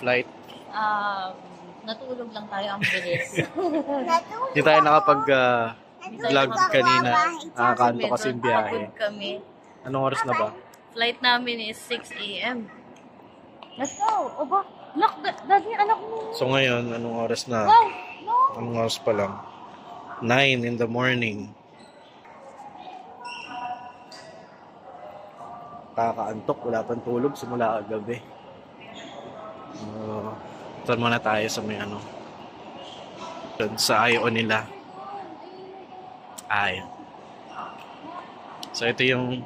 flight? Natulog lang tayo ang bilis. Hindi tayo nakapag-vlog kanina. Nakakanto kasi yung biyahe. Kami. Anong oras na ba? Flight namin is 6 a.m. Let's go! Oba, daddy, anak mo. So ngayon, anong oras na? Wow, no. Anong oras pa lang? 9 in the morning. Kakaantok, wala pang tulog simula kagabi. Turn muna tayo sa may ano. Sa IO nila. So ito yung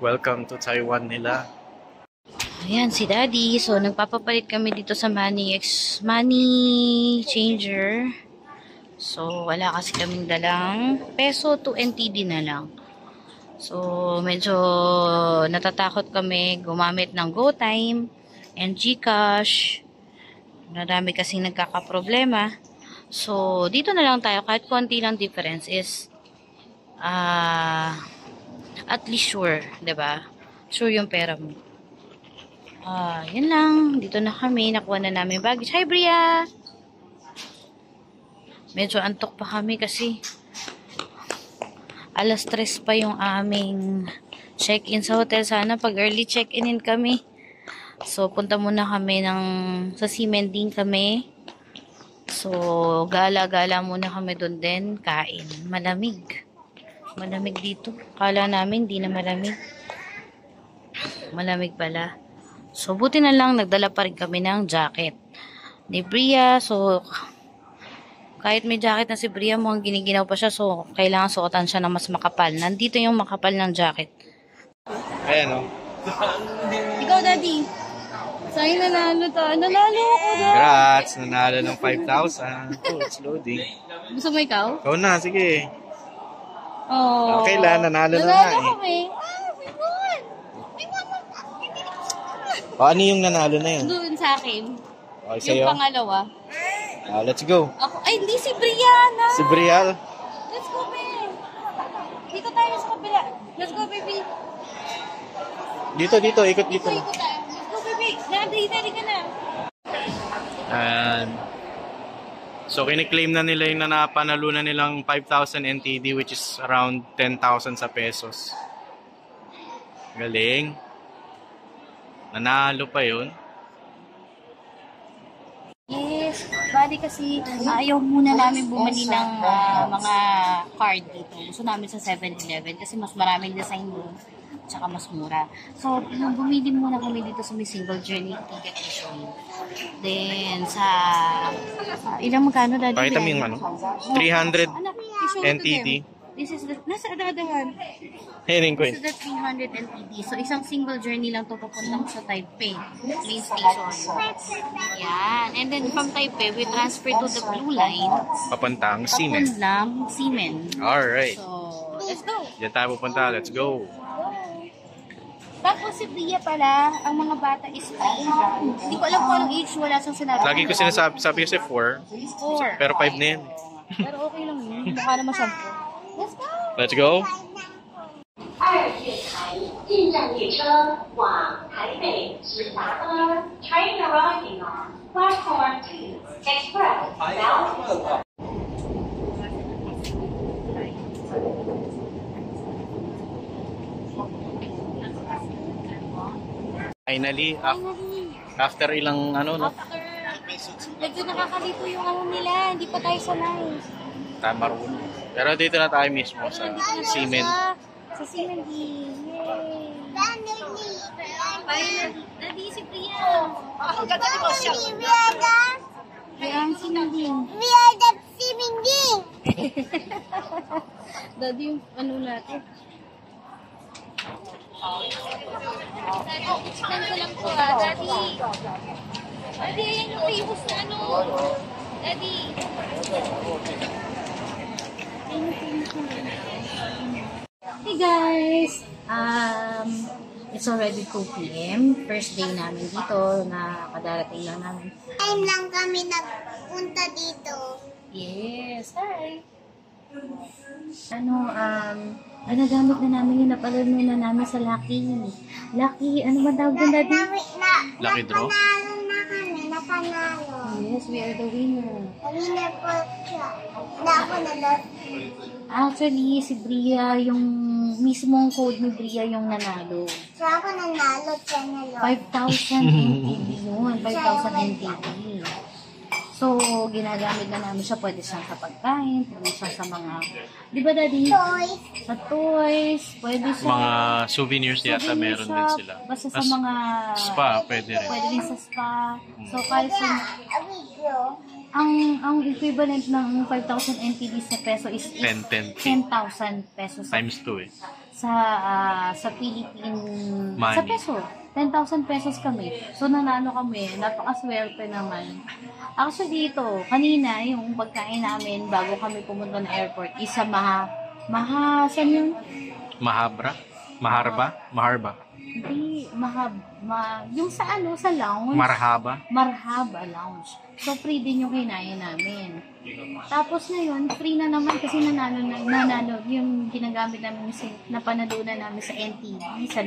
welcome to Taiwan nila. Ayan si Daddy. So nagpapapalit kami dito sa money changer. So wala kasi kaming dalang peso to NTD na lang. So medyo natatakot kami gumamit ng GoTime and GCash. Marami kasing nagkakaproblema. So dito na lang tayo kahit konti lang difference is at least sure, 'di ba? Sure yung pera mo. Yan lang. Dito na kami. Nakuha na namin baggage. Hi, Bria! Medyo antok pa kami kasi 3:00 pa yung aming check-in sa hotel. Sana pag early check-in kami. So, punta muna kami sa Ximending kami. So, gala-gala muna kami doon din. Kain. Malamig. Malamig dito. Kala namin di na malamig. Malamig pala. So, buti na lang, nagdala pa rin kami ng jacket ni Bria. So, kahit may jacket na si Bria, mukhang giniginaw pa siya. So, kailangan suotan siya ng mas makapal. Nandito yung makapal ng jacket. Ayan o. Ikaw, Daddy. Sa'yo nanalo to. Nanalo ako, Daddy. Congrats! Nanalo ng 5,000. Oh, it's loading. Gusto mo ikaw? Ikaw na, sige. Oh. Okay lang, nanalo na Nanalo eh. kami. O, ano yung nanalo na yun? Doon sa akin. Okay, Yung sa'yo? pangalawa. Let's go. Ako, ay, hindi si Brianna. Si Brial. Let's go, babe. Dito tayo sa kabila. Let's go, baby. Dito. Ikot dito na. Ikot tayo. Let's go, baby. Nadi ka na. And so, kiniklaim na nila yung napanalunan nilang 5,000 NTD which is around 10,000 sa pesos. Galing. Nanalo pa yun. Yes. Bali kasi ayaw muna namin bumili ng mga card dito. Gusto namin sa 7-Eleven kasi mas maraming design doon. Tsaka mas mura. So, bumili muna kami dito sa may single journey ticket machine. Then, ilang magkano, Daddy? Pakita mo yung ano? 300 NTD. This is the, nasa dadahan. Hearing This is the 300 NTD. So, isang single journey lang to papuntang sa Taipei main station. Yan. And then, from Taipei, we transfer to the Blue Line. Papuntang Ximen. Papuntang Ximen. Alright. So, let's go. Diyan tayo pupunta. Let's go. Tapos si Bria pala, ang mga bata is hindi ko alam kung anong age, wala siyang sinabi. Lagi ko sabi kasi 4. Pero 5 na yan. Pero okay lang yun. Mukha naman siya. Let's go! Let's go. 2月台进站列车往台北直达的 Train arriving on platform 2 Express bound. Finally, after ilang ano, no? Medyo nakakalito yung ano nila. Hindi pa tayo sanay. Tamarun. Pero dito na tayo mismo sa Ximen. Sa Ximen. Yay! Daddy, si Priya. Ang ganda ko siya. Ang Ximen. Daddy, yung ano natin. Buksan ko lang po, Daddy. Daddy, ayan yung famous na ano. Daddy. Hey guys! It's already 2 p.m. First day namin dito na kadarating lang namin. Time lang kami nagpunta dito. Yes! Hi! Nagamit na namin yung napalaro na namin sa Lucky. Lucky, ano ba tawag doon, Daddy? Lucky draw? Napanalo na panalo. Yes, we are the winner. The winner po siya. Na ako nalos. Actually, si Bria, yung mismong code ni Bria yung nanalo. Siya ako nanalo, siya nalo. 5,000 NTD yun. 5,000 NTD. So, ginagamit na namin siya. Pwede siyang sa pagkain, pwede siya sa mga, di ba daddy? Toys. Sa toys, pwede siya. Mga souvenirs yata souvenir meron shop, din sila. Basta sa As mga spa, pwede rin. pwede din sa spa. So, kahit sa, A video. ang equivalent ng 5,000 NTD sa peso is 10,000 10,000 pesos times 2 eh. sa Philippine Money. sa peso. 10,000 pesos kami. So, nanalo kami. Napakaswerte naman. Actually, ito, kanina, yung pagkain namin bago kami pumunta ng airport, isa saan yun? Maharba? Hindi, yung sa sa lounge. Marhaba Lounge. So, free din yung kinain namin. Tapos ngayon, free na naman kasi nanalo, yung ginagamit namin napanalunan namin sa NTV, sa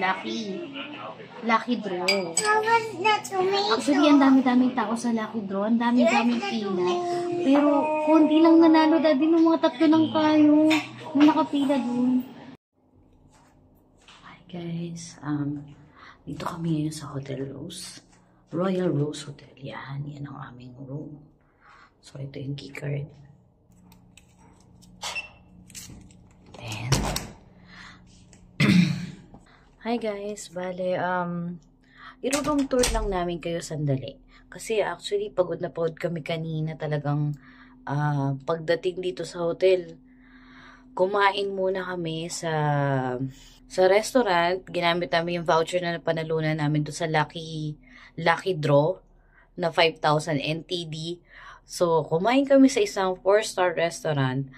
Lucky Draw. How was the tomato? Actually, ang dami-daming tao sa Lucky Draw, ang dami-daming pila. Pero, konti lang nanalo, daddy, ng mga 3 lang tayo na nakapila dun. Hi guys, dito kami ngayon sa Hotel Rose. Royal Rose Hotel. Yan ang aming room. So, ito yung keycard. And, hi guys, bale, i-room tour lang namin kayo sandali. Kasi actually, pagod na pagod kami kanina talagang pagdating dito sa hotel. Kumain muna kami sa restaurant. Ginamit namin yung voucher na panalunan namin doon sa Lucky Draw na 5,000 NTD. So, kumain kami sa isang 4-star restaurant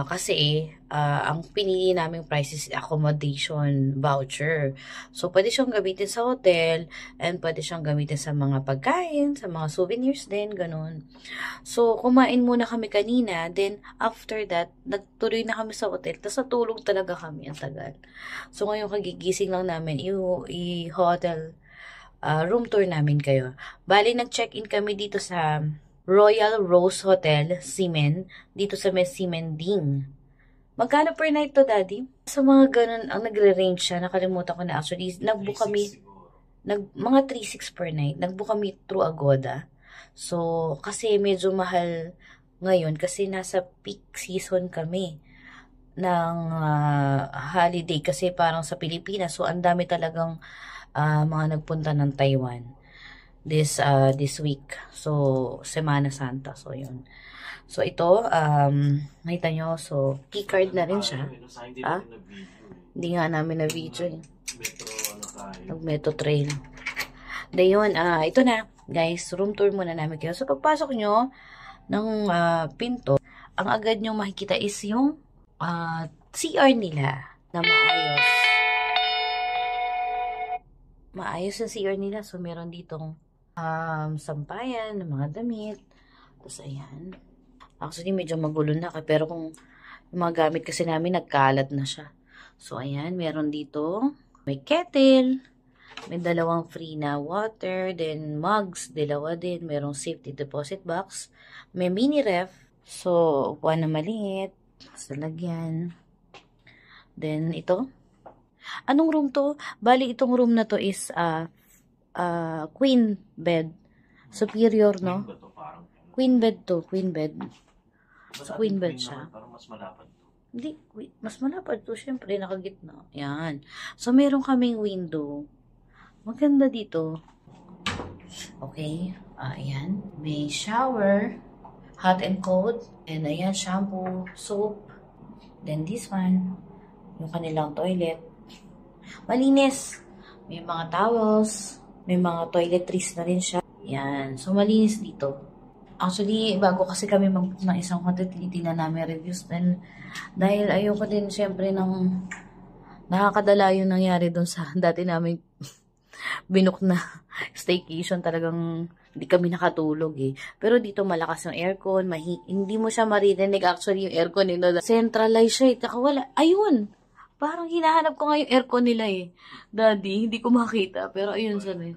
kasi ang pinili naming price is accommodation voucher. So, pwede siyang gamitin sa hotel and pwede siyang gamitin sa mga pagkain, sa mga souvenirs din, ganun. So, kumain muna kami kanina. Then, after that, nagtuloy na kami sa hotel. Tapos, natulog talaga kami. Ang tagal. So, ngayon kagigising lang namin i-hotel room tour namin kayo. Bali, nag-check-in kami dito sa Royal Rose Hotel, Simen. Dito sa may Simending. Magkano per night to, daddy? Sa mga ganun, ang nagre-range siya. Nakalimutan ko na actually. Nag-book kami, mga 3,600 per night. Nag-book kami through Agoda. So, kasi medyo mahal ngayon kasi nasa peak season kami ng holiday. Kasi parang sa Pilipinas. So, ang dami talagang mga nagpunta ng Taiwan this week. So, Semana Santa. So, yun. So, ito, nakita nyo. So, keycard na rin siya. Hindi nga namin na video. Nag-metro trail. De yun, ito na. Guys, room tour muna namin kayo. So, pagpasok nyo ng pinto, ang agad nyo makikita is yung CR nila na maayos. Maayos yung CR nila. So, meron ditong sampayan ng mga damit. Tapos, ayan. Actually, medyo magulo na. Pero kung yung mga gamit kasi namin, nagkalat na siya. So, ayan. Meron dito. May kettle. May 2 free na water. Then, mugs. 2 din. Merong safety deposit box. May mini ref. So, upuan na maliit. Sa lagyan. Then, ito. Anong room to? Bali, itong room na to is queen bed. Superior, no? Queen bed to. Queen bed. So, queen bed siya. Hindi, mas malapad to. Siyempre, nakagitna. Yan. So, meron kaming window. Maganda dito. Okay. Ayan. May shower. Hot and cold. And ayan, shampoo, soap. Then this one. Yung kanilang toilet. Malinis. May mga towels. May mga toiletries na rin siya. Yan. So, malinis dito. Actually, bago kasi kami mag-book ng isang hotel, tinitingnan namin reviews. Then, dahil ayoko din, syempre, ng nakakadala yung nangyari doon sa dati namin binook na staycation. Talagang hindi kami nakatulog eh. Pero dito malakas yung aircon. Hindi mo siya maririnig. Actually, yung aircon nila, centralized siya eh. Taka wala. Ayun! Parang hinahanap ko nga yung aircon nila eh. Daddy, hindi ko makita. Pero ayun siya eh.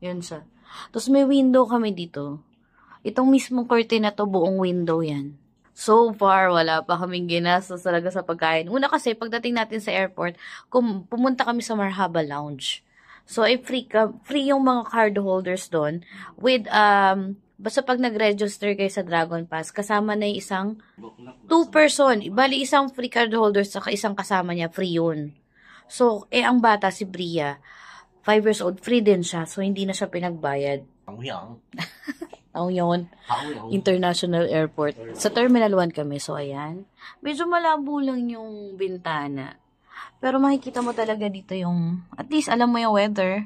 Yun siya. Tapos may window kami dito. Itong mismong curtain na to, buong window yan. So far, wala pa kaming ginastos talaga sa pagkain. Una kasi, pagdating natin sa airport, pumunta kami sa Marhaba Lounge. So, ay free yung mga card holders doon with, basta pag nag-register kayo sa Dragon Pass, kasama na yung isang 2-person. Bali, isang free card holder saka isang kasama niya, free yun. So, ang bata, si Bria, 5 years old, free din siya. So, hindi na siya pinagbayad. Ang yun. International Airport. Sa Terminal 1 kami. So, ayan. Medyo malabo lang yung bintana. Pero makikita mo talaga dito yung, at least alam mo yung weather.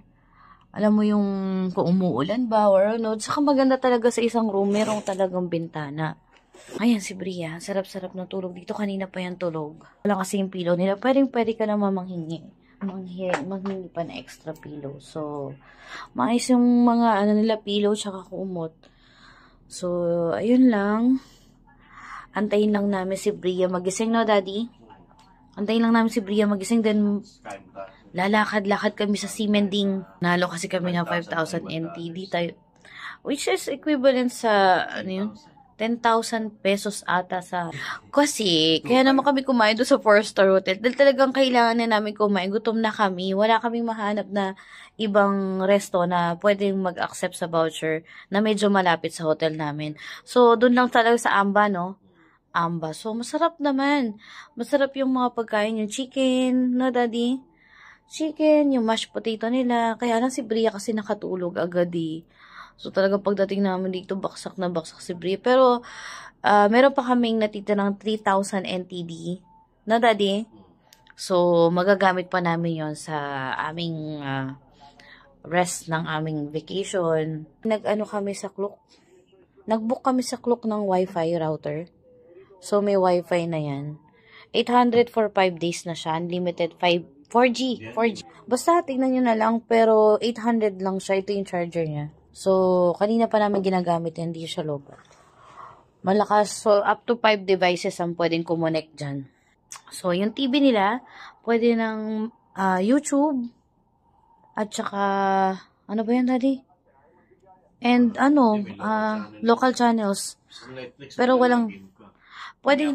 Alam mo yung kung umuulan ba or ano. Saka maganda talaga sa isang room. Merong talagang bintana. Ayan si Bria. Sarap-sarap na tulog dito. Kanina pa yan tulog. Wala kasi yung pillow nila. Pwede ka naman manghingi pa na extra pillow. So, maayos yung mga nila pillow tsaka kumot. So, ayun lang. Antayin lang namin si Bria magising, no, Daddy? Antayin lang namin si Bria magising. Then, lalakad-lakad kami sa Simending. Nalo kasi kami ng 5,000 NTD tayo. Which is equivalent sa, 10,000 pesos ata sa... Kasi, kaya naman kami kumain doon sa 4-star hotel. Dahil talagang kailangan na namin kumain. Gutom na kami. Wala kaming mahanap na ibang resto na pwedeng mag-accept sa voucher na medyo malapit sa hotel namin. So, doon lang talaga sa Amba, no? Amba. So, masarap naman. Masarap yung mga pagkain. Yung chicken, no, Daddy? Chicken, yung mashed potato nila. Kaya lang si Bria kasi nakatulog agad eh. So, talagang pagdating namin dito, baksak na baksak si Bria. Pero, meron pa kaming natitirang 3,000 NTD. Na, Daddy? So, magagamit pa namin yon sa aming rest ng aming vacation. Nag-book kami sa Klook ng Wi-Fi router. So, may Wi-Fi na yan. 800 for 5 days na siya. Unlimited 4G. Basta, tignan nyo na lang. Pero, 800 lang siya. Ito yung charger niya. So, kanina pa namin ginagamit yan, hindi siya lobat. Malakas, so up to 5 devices ang pwedeng kumonect dyan. So, yung TV nila, pwede ng YouTube, at saka, ano ba yan, Daddy? And, local channels. Pero walang, pwedeng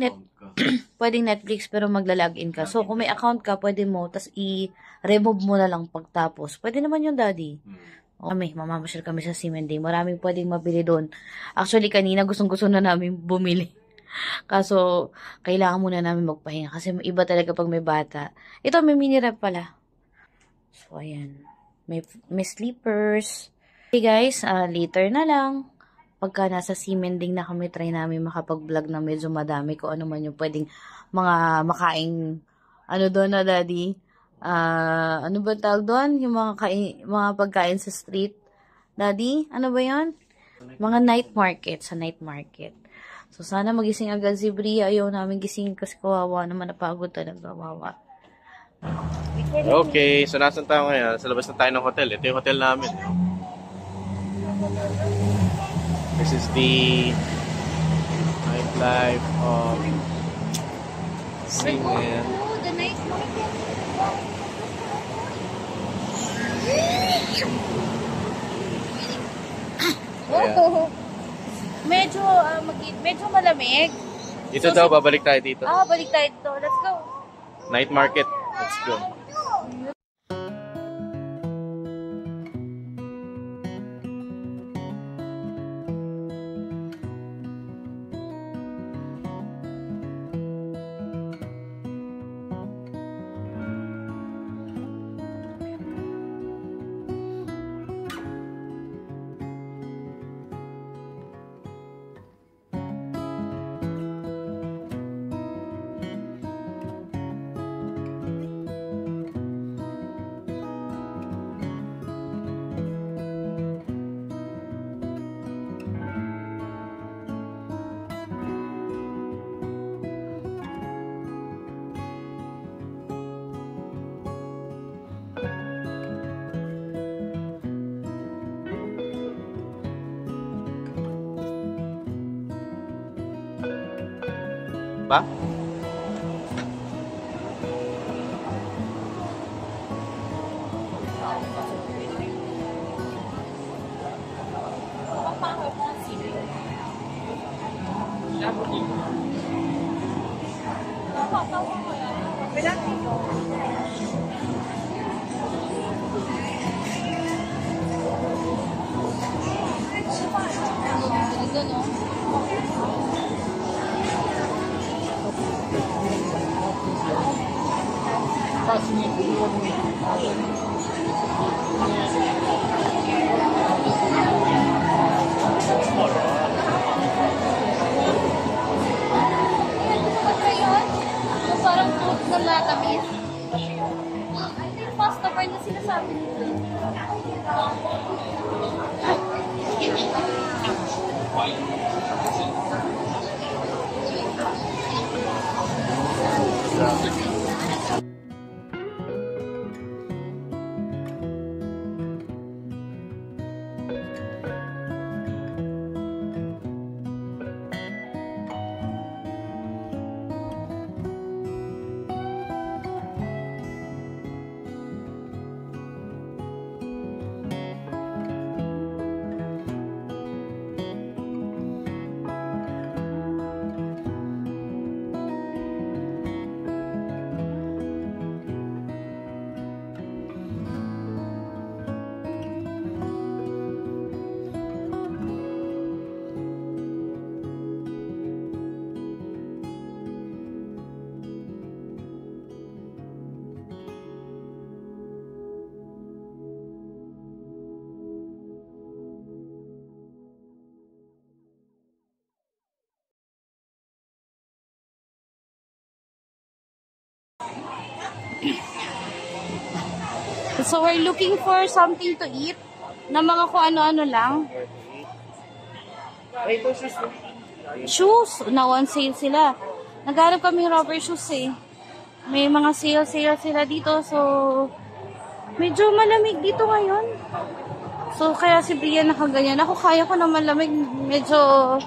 Netflix, pero magla-login ka. So, kung may account ka, pwede mo, tas i-remove mo na lang pagtapos. Pwede naman yung, Daddy. Mamamasyal kami sa Simending. Maraming pwedeng mabili doon. Actually, kanina gustong-gusto na namin bumili. Kaso, kailangan muna namin magpahinga. Kasi iba talaga pag may bata. Ito, may mini rep pala. So, ayan. May sleepers. Okay guys, later na lang. Pagka nasa Simending na kami, try namin makapag-vlog na medyo madami. Kung ano man yung pwedeng mga makaing, doon na, Daddy? Ano ba tawag doon? Yung mga pagkain sa street. Daddy, ano ba yan? Mga night market, sa night market. So, sana magising agad si Bria. Ayaw namin gising kasi kawawa naman, napagod talaga, kawawa. Okay, so nasan tayo ngayon? Sa labas na tayo ng hotel. Ito yung hotel namin. This is the nightlife of Simending. Oh, the night market. Oh, medyo malamig. Dito daw, babalik tayo dito. Balik tayo dito. Let's go. Night market. Let's go. Ba? Parang fruit na latamis. Yung pasta bar na sinasabi nito. So we're looking for something to eat na mga kung ano-ano lang. Ay, ito shoes. Shoes, na on sale sila. Naghanap kami rubber shoes eh. May mga sale sila dito, so medyo malamig dito ngayon. So kaya si Bria nakaganyan. Ako kaya ko na malamig, medyo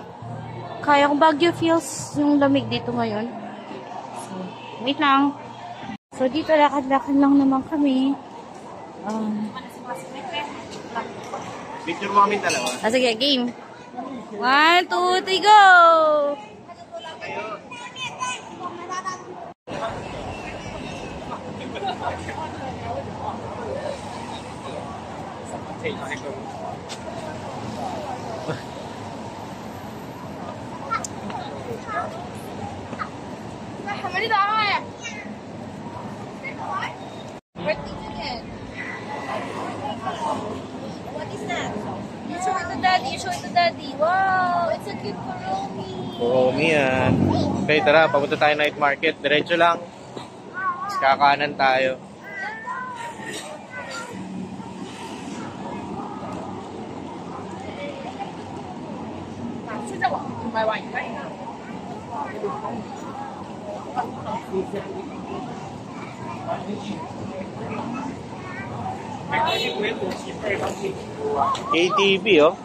kaya ko Baguio feels yung lamig dito ngayon. So, wait lang. So dito lakad-lakad lang naman kami. Picture mo kami dalawa. Sige, game. 1, 2, 3, go! What is that? You show it to daddy, you show it to daddy. Wow, it's a cute Kuromi. Kuromi yan. Okay, tara, papunta tayo night market. Diretso lang. Kakanan tayo. KTV, oh.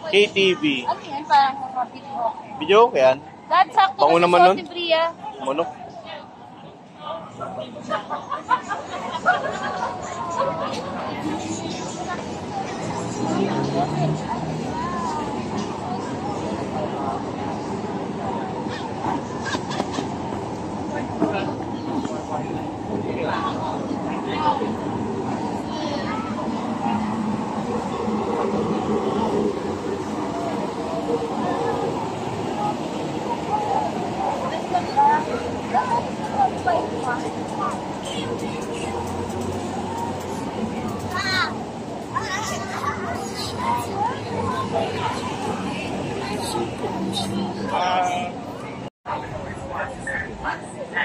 KTV. Ano yan? Parang video. Video ko yan. Dad, sakto Pango na naman si nun. Sote Bria. Manok.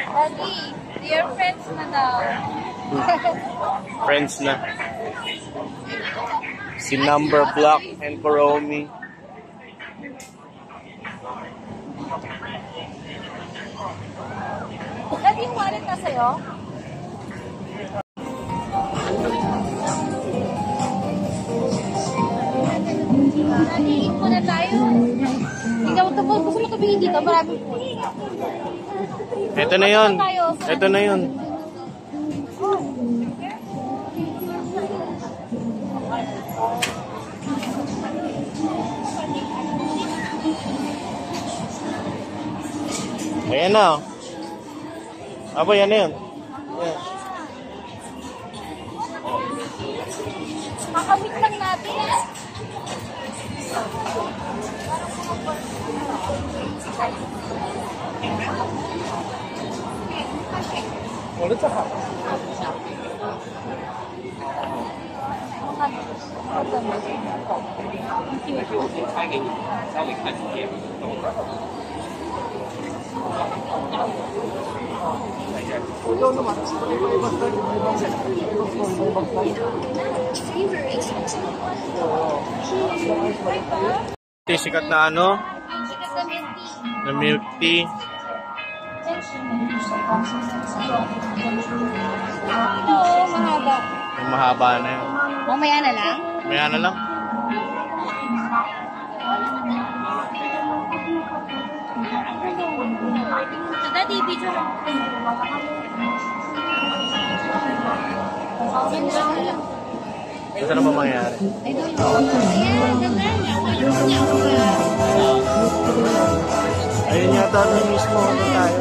Daddy, dear friends na daw. Friends na. Si Number Block and Kuromi. Daddy, yung wallet na sa'yo? Daddy, eat muna tayo. Ikaw, gusto mo tumingin dito? Maraming food. Ito na yun. Ito na yun. Ayan na. Aba, yan na yun. Yan. Makamit lang natin. Sikat na ano? Na milk tea. Mahaba. Yung mahaba na yun. Mamaya na lang. Maya na lang. So, Daddy, video mo. Ito na ba mangyayari? I don't know. Ayan, ganda niya. Ayun yata na mismo ano tayo.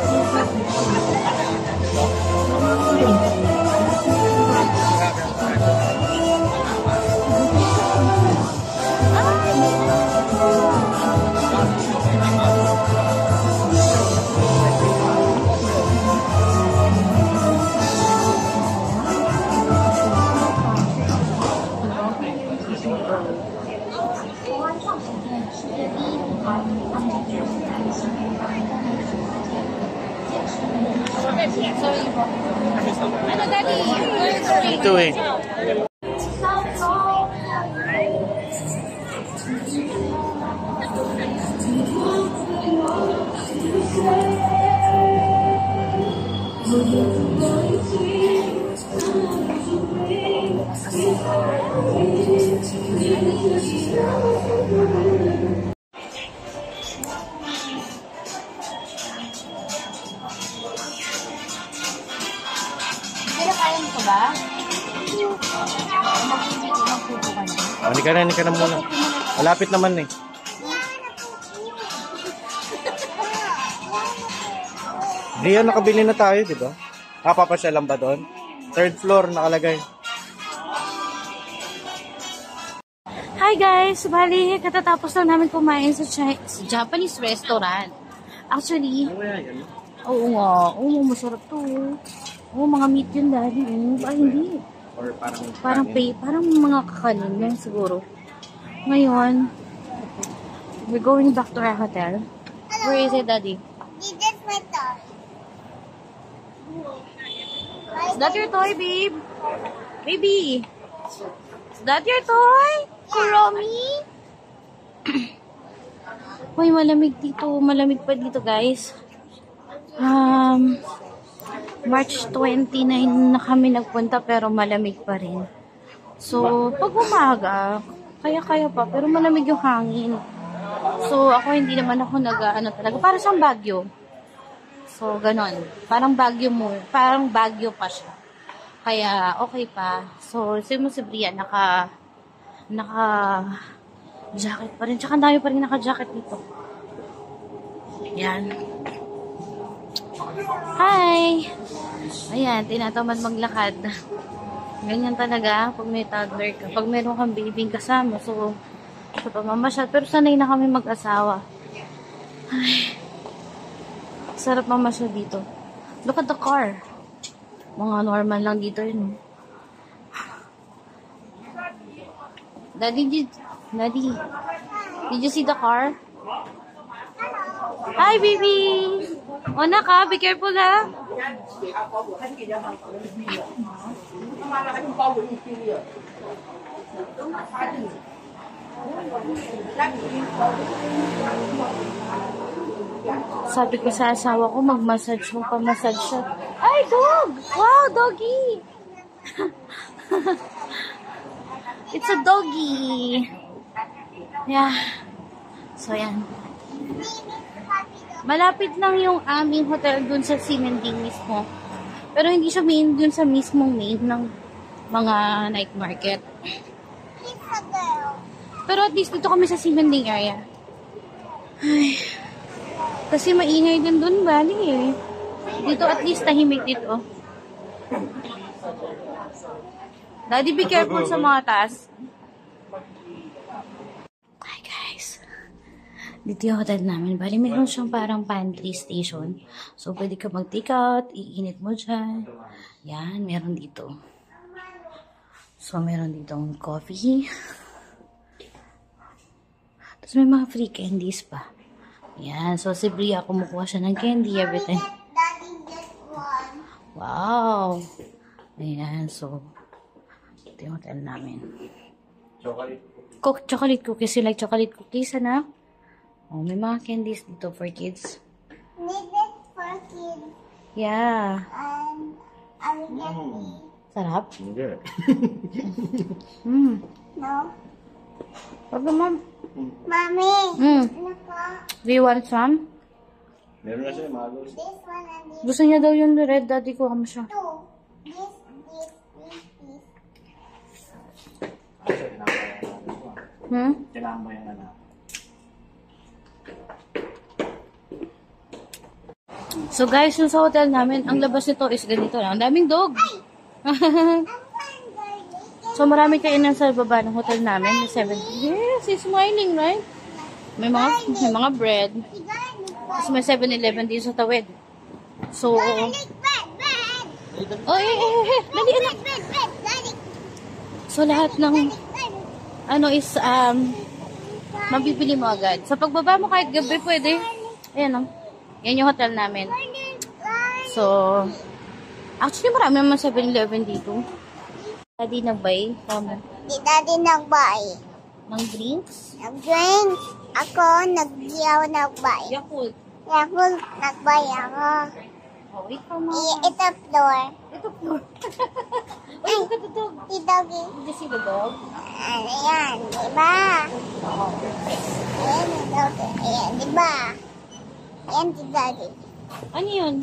Sorry po. Ano, Daddy? Sorry. Ito eh. Pero kaya mo ko ba? Magpupo ka na. Hindi ka na muna. Malapit naman eh. Diyan nakabili na tayo, di ba? Papasyal lang ba doon? Third floor nakalagay. Hi guys! Bali, katatapos lang namin kumain sa Japanese restaurant. Actually, oo nga. Oo, masarap to. Oo, mga meat yun, Daddy. Ba, hindi. Or Parang mga kakanin lang siguro. Ngayon, we're going back to our hotel. Where is it, Daddy? This is my toy. Is that your toy, babe? Baby! Is that your toy? Kuromi? Uy, malamig dito. Malamig pa dito, guys. March 29 na kami nagpunta pero malamig pa rin. So, pag umaga, kaya-kaya pa pero malamig yung hangin. So, ako hindi naman ako nag-ano talaga. Para siyang Baguio. So, ganon. Parang Baguio pa siya. Kaya, okay pa. So, si Brian, naka-jacket pa rin. Tsaka ang dami pa rin naka-jacket dito. Yan. Hi! Ayan, tinatamad maglakad. Ganyan talaga pag may toddler ka. Pag meron kang baby kasama, so, sa pamamasyal. Pero sanay na kami mag-asawa. Ay, sarap mamasyal dito. Look at the car. Mga normal lang dito yun. Daddy, did you see the car? Hi, baby! O, naka, be careful, ha? Sabi ko sa asawa ko, mag-massage mo pa, massage siya. Ay, dog! Wow, doggy! It's a doggy! Yeah. So, yan. Malapit lang yung aming hotel dun sa Simending mismo. Pero hindi siya main dun sa mismong main ng mga night market. Pero at least dito kami sa Simending area. Ay. Kasi maingay din dun, bali eh. Dito at least tahimik dito. Daddy, be careful sa mga taas. Hi guys. Dito yung hotel namin. Bali, meron siyang parang pantry station. So, pwede ka mag-take out. Iinit mo dyan. Yan, meron dito. So, meron ditong coffee. Tapos may mga free candies pa. Yan. So, si Bria, kumukuha siya ng candy every time. Daddy get one. Wow! Ayan. So, ito yung hotel namin. Chocolate cookies. You like chocolate cookies, anak? Oh, may mga candies dito for kids. Need it for kids. Yeah. And I will get me. Sarap? Hindi. No? Papa, mom. Mommy. Ano po? Do you want some? Meron na siya, magos. This one and this Gusto niya daw yung red. Daddy ko kamo siya. two. This. Kailangan ba yan na? So guys, yung sa hotel namin, ang labas nito is ganito lang. Ang daming dog. So marami kainan sa baba ng hotel namin. May 7. Yes, he's smiling, right? May mga bread. Tapos may 7-Eleven din sa tawid. So, Bread. oh, dali anak. Daddy. So lahat ng ano is mabibili mo agad. Sa pagbaba mo kahit gabi pwede. Ayan o. Yan yung hotel namin. So, actually marami naman 7-Eleven dito. Daddy nag-buy Di Daddy nag-buy. ng drinks. Nag-drink. Ako, nag-buy. Yakult. Yakult, nag-buy ako. Oh, wait for mo. Ito floor. Ito floor. Oh, look at the dog. Si Doggy. Did you see the dog? Ayan, diba? Ayan, si Doggy. Ayan, diba? Ayan, si Daddy. Ano yun?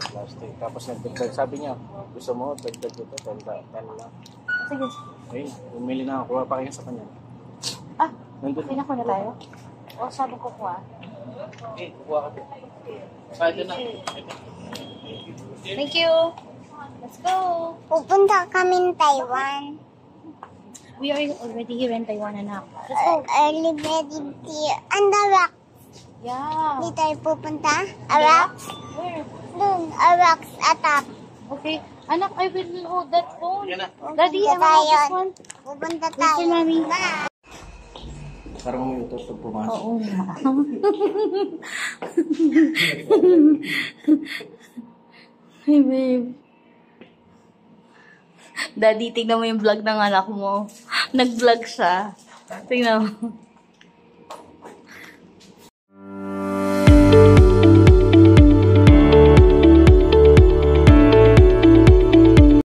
Plastic. Tapos nagdagdag, sabi niya, gusto mo, dagdag ito, 10 lang. Sige. Ayun, bumili na ako. Kuha pa kayo sa kanya. Ah, Nandun. pinako na tayo? O, sabi ko kuha. Okay, kuha ka. Ito na. Thank you. Let's go. Pupunta kami Taiwan. We are already here in Taiwan, anak. Let's go. Early wedding here. And the rock. Yeah. Hindi tayo pupunta. A rocks? Where? Doon, a rocks atop. Okay. Anak, I will hold that phone. Yan na. Daddy, I will hold this one. Pupunta Wait tayo. for mommy. Bye. Parang may utos pag pumasok. Oo nga. Hey, babe. Daddy, tignan mo yung vlog ng anak mo. Nag-vlog siya. Tignan mo.